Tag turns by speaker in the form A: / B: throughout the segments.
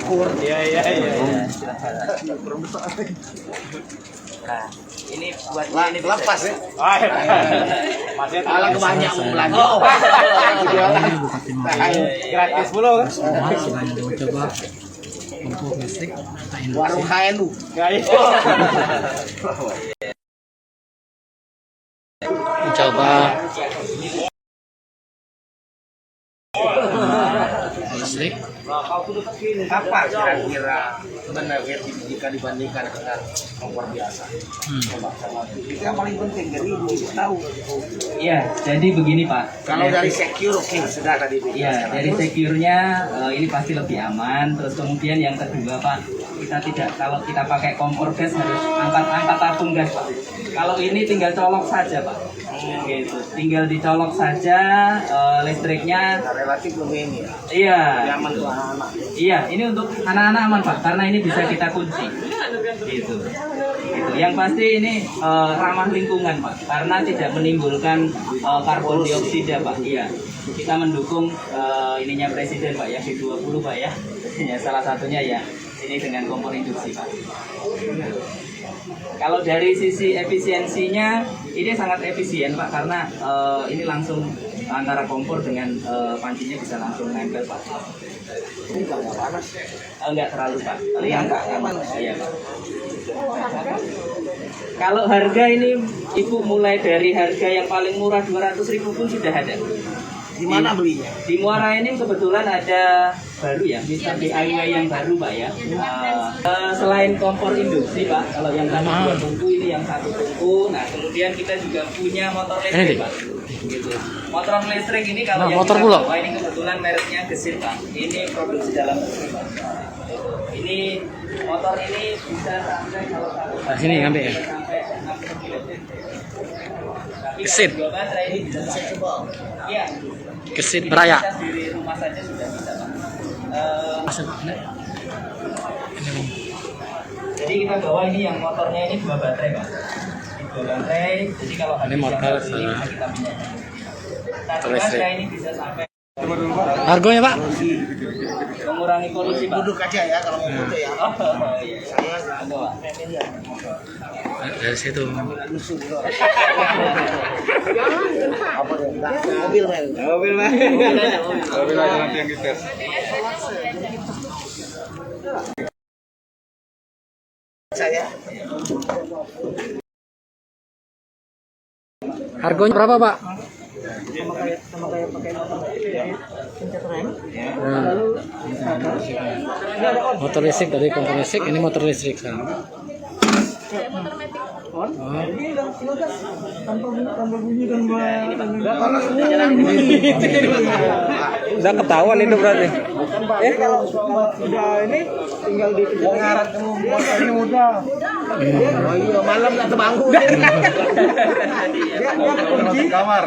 A: ukur.
B: Iya.
A: Nah, ini buat ini
C: lepas ya.
B: Masih
C: Kalau kebanyakan mau belanja.
B: gratis mulu kan.
D: Semua sedang mencoba kompor listrik
C: Warung HNU.
D: mencoba listrik.
C: Apa kira-kira benefit jika dibandingkan dengan kompor biasa? Itu yang paling penting, jadi ibu tahu.
A: Iya, jadi begini Pak.
C: Kalau dari secure oke, sudah tadi.
A: Iya, dari secure-nya ini pasti lebih aman. Terus kemudian yang kedua Pak, kalau kita pakai kompor gas harus angkat tabung gas Pak. Kalau ini tinggal colok saja Pak. Gitu. Tinggal dicolok saja listriknya.
C: Nah, relatif lebih ini ya.
A: Iya.
C: Nyaman tuh anak-anak.
A: Iya, ini untuk anak-anak aman Pak, karena ini bisa kita kunci. Gitu. Yang pasti ini ramah lingkungan Pak, karena tidak menimbulkan karbon dioksida Pak. Iya. Kita mendukung ininya Presiden Pak ya, G20 Pak ya. Ya salah satunya ya ini dengan kompor induksi Pak. Kalau dari sisi efisiensinya ini sangat efisien Pak, karena ini langsung antara kompor dengan pancinya bisa langsung nempel Pak.
C: Ini nggak panas.
A: Enggak terlalu Pak.
C: Iya, nggak panas.
A: Iya Pak. Kalau harga ini Ibu mulai dari harga yang paling murah 200.000 pun sudah ada.
C: Di mana belinya?
A: Di Muara ini kebetulan ada baru ya, bisa DIY yang baru Pak ya. Selain kompor induksi Pak, kalau yang tadi 2 tungku ini yang 1 tungku. Nah kemudian kita juga punya motor listrik Pak. Gitu. Motor listrik ini kalau yang
D: motor
A: kita
D: pula.
A: bawa ini kebetulan mereknya Gesit Pak. Ini produksi dalam negeri Pak. Ini motor ini bisa sampai kalau
D: Nah, sini ngambil ya.
A: sampai 60 km.
D: Gesit.
A: Baterai ini bisa sampai. Iya.
D: Gesit Beraya.
A: Di rumah saja sudah bisa Pak. Jadi kita bawa ini yang motornya ini 2 baterai Pak. 2 baterai. Jadi kalau
D: Ini motor
A: bisa kita punya. Nah, baterai ini bisa sampai
D: Harganya Pak?
A: mengurangi polusi Pak.
C: Duduk aja ya kalau mau foto ya.
A: Oh, iya.
C: Saya
A: Ada Pak.
D: Dari situ.
C: apa deh? Mobil men.
B: Mobil aja nanti yang dites.
C: Saya
D: Harganya berapa Pak?
C: sama kayak pakai motor pencet rem.
D: Motor listrik dari kompor listrik, ini motor listrik kan.
C: Ini langsung gas tanpa bunyi
B: Udah ketahuan itu berarti.
C: kalau sudah ini tinggal dikejar ngarat ini mudah. Oh iya, malam nggak kebangun. Dia kunci
B: Kamar.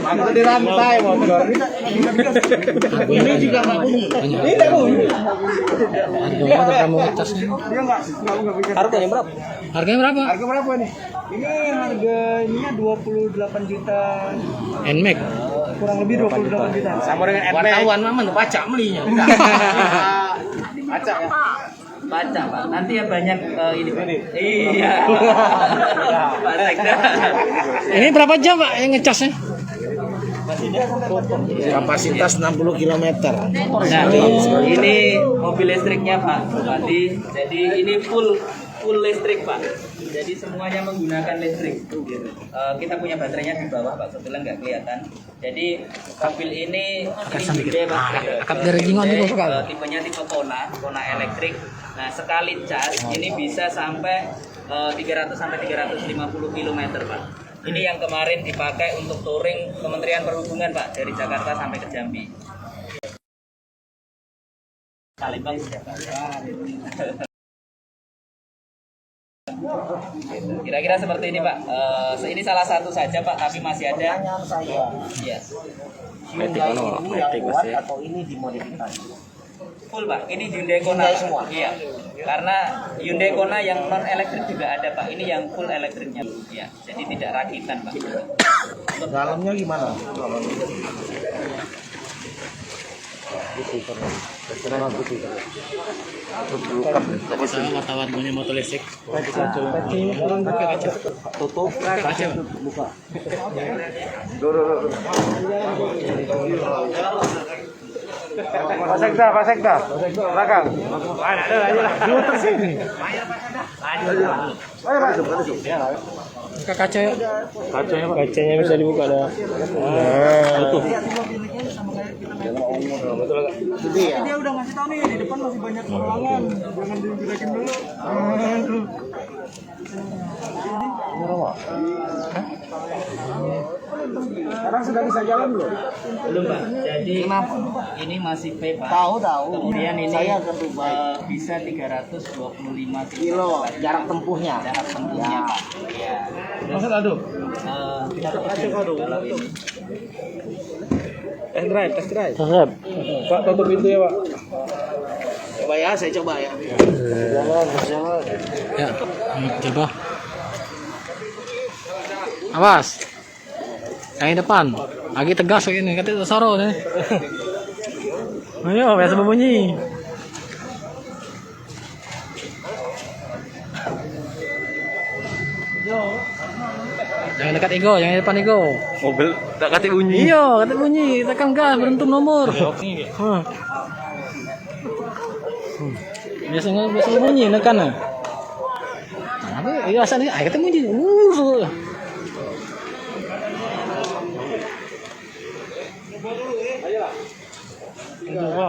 B: Aku di rantai motor.
C: ini juga nggak bunyi.
D: Ini
C: nggak bunyi.
D: Harganya ada kamu atasnya.
C: Dia nggak bisa.
B: Harganya berapa?
D: Harganya berapa?
C: Harga berapa nih? Ini harga ininya 28 juta.
D: Nmax.
C: Kurang lebih 28 juta.
B: Sama dengan
C: Wartawan mama baca belinya.
B: Baca ya.
A: Baca Pak. Nanti ya banyak ini Pak. Iya. Pak Sekda.
D: Ini berapa jam Pak yang ngecasnya?
C: Kapasitas 60 km.
A: Nah, ini mobil listriknya Pak Bupati. Jadi ini full listrik Pak. Jadi semuanya menggunakan listrik. Kita punya baterainya di bawah Pak, kebetulan nggak kelihatan. Jadi mobil ini gede Pak.
D: Akap dari jingon itu Pak.
A: Tipenya tipe Kona elektrik. Nah sekali cas ini bisa sampai 300 sampai 350 km Pak. Ini yang kemarin dipakai untuk touring Kementerian Perhubungan Pak, dari Jakarta sampai ke Jambi. Palembang sudah Pak. Kira-kira seperti ini Pak. Ini salah satu saja Pak, tapi masih ada.
C: Pertanyaan saya.
A: Iya.
C: Hyundai ini yang kuat atau ini dimodifikasi?
A: Full Pak, ini Hyundai Kona.
C: Hyundai semua?
A: Iya. Karena Hyundai Kona yang non elektrik juga ada Pak. Ini yang full elektriknya. Iya. Jadi tidak rakitan Pak.
C: Dalamnya gimana?
D: Wartawan punya motor listrik.
C: Tutup.
D: Kaca.
C: Buka.
B: Pak Sekda. Belakang.
D: Buka kaca ya.
B: Kacanya Pak. Kacanya bisa dibuka dah. Tutup.
C: Dia udah ngasih tahu nih di depan masih banyak ruangan. Jangan digerakin dulu. Sekarang sudah bisa jalan belum?
A: Belum Pak. Jadi ini masih P Pak.
C: Tahu.
A: Kemudian ini
C: Saya akan Dubai.
A: bisa 325
C: Kilo jarak tempuhnya.
A: jarak tempuhnya Pak. Iya.
B: Maksud aduh.
A: Kita pakai kalau ini.
B: Test drive.
D: Sahab.
B: Pak tutup pintu ya Pak.
C: Coba ya, saya coba ya.
D: Ya, coba. Awas. Yang di depan. Lagi tegas ini, katanya soro nih. Ayo, biasa berbunyi. Jangan dekat ego, jangan di depan ego.
B: Mobil tak kati bunyi.
D: Iya, kata bunyi, tekan gas, beruntung nomor. Hah. Biasanya bunyi nekan. Nah, apa? Iya asal ni, kata bunyi.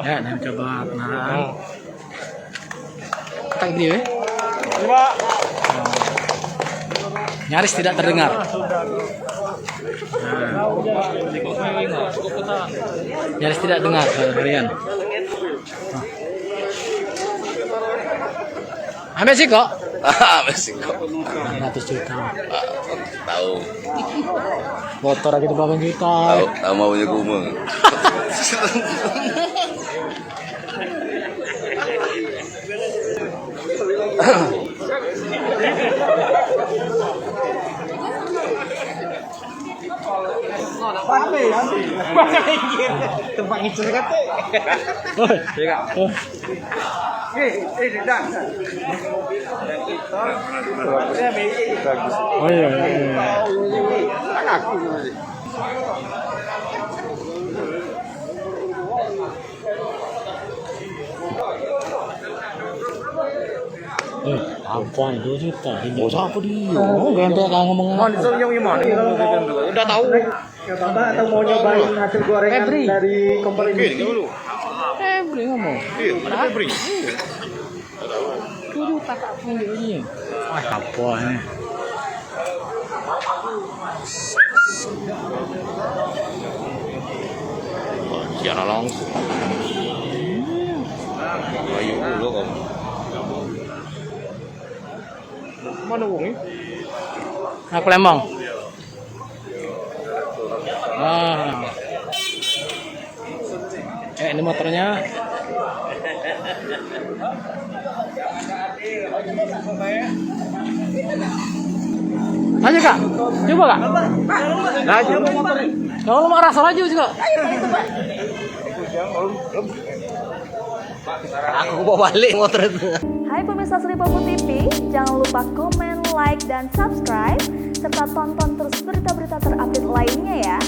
D: Ya, nanti coba kenalan. Tak gede,
B: Pak.
D: nyaris tidak terdengar. Nyaris tidak dengar kalian. Ambil sih kok.
E: Meksiko.
D: 600 juta.
E: Tahu.
D: Motor lagi 8 juta.
E: Tahu maunya kumeng.
C: Tempat itu kata.
D: Oh iya. Apa itu juta? Oh, siapa dia? Oh, gembel kan ngomong.
B: Udah tahu.
C: Atau mau nyobain hasil gorengan
D: Febri.
C: dari kompor ini?
D: Febri ngomong.
B: Febri.
D: Tuh tak pun dia. Wah, apa ini?
E: Siapa langsung. Ayo dulu kamu.
B: Mana wong ini?
D: Aku Lembang. Ah. Ini motornya. Ayo kak, coba kak.
B: Laju.
D: Kalau mau rasa laju juga.
C: Aku bawa balik motor itu.
F: Hai pemirsa Sri Popo TV, jangan lupa komen, like, dan subscribe, serta tonton terus berita-berita terupdate lainnya ya.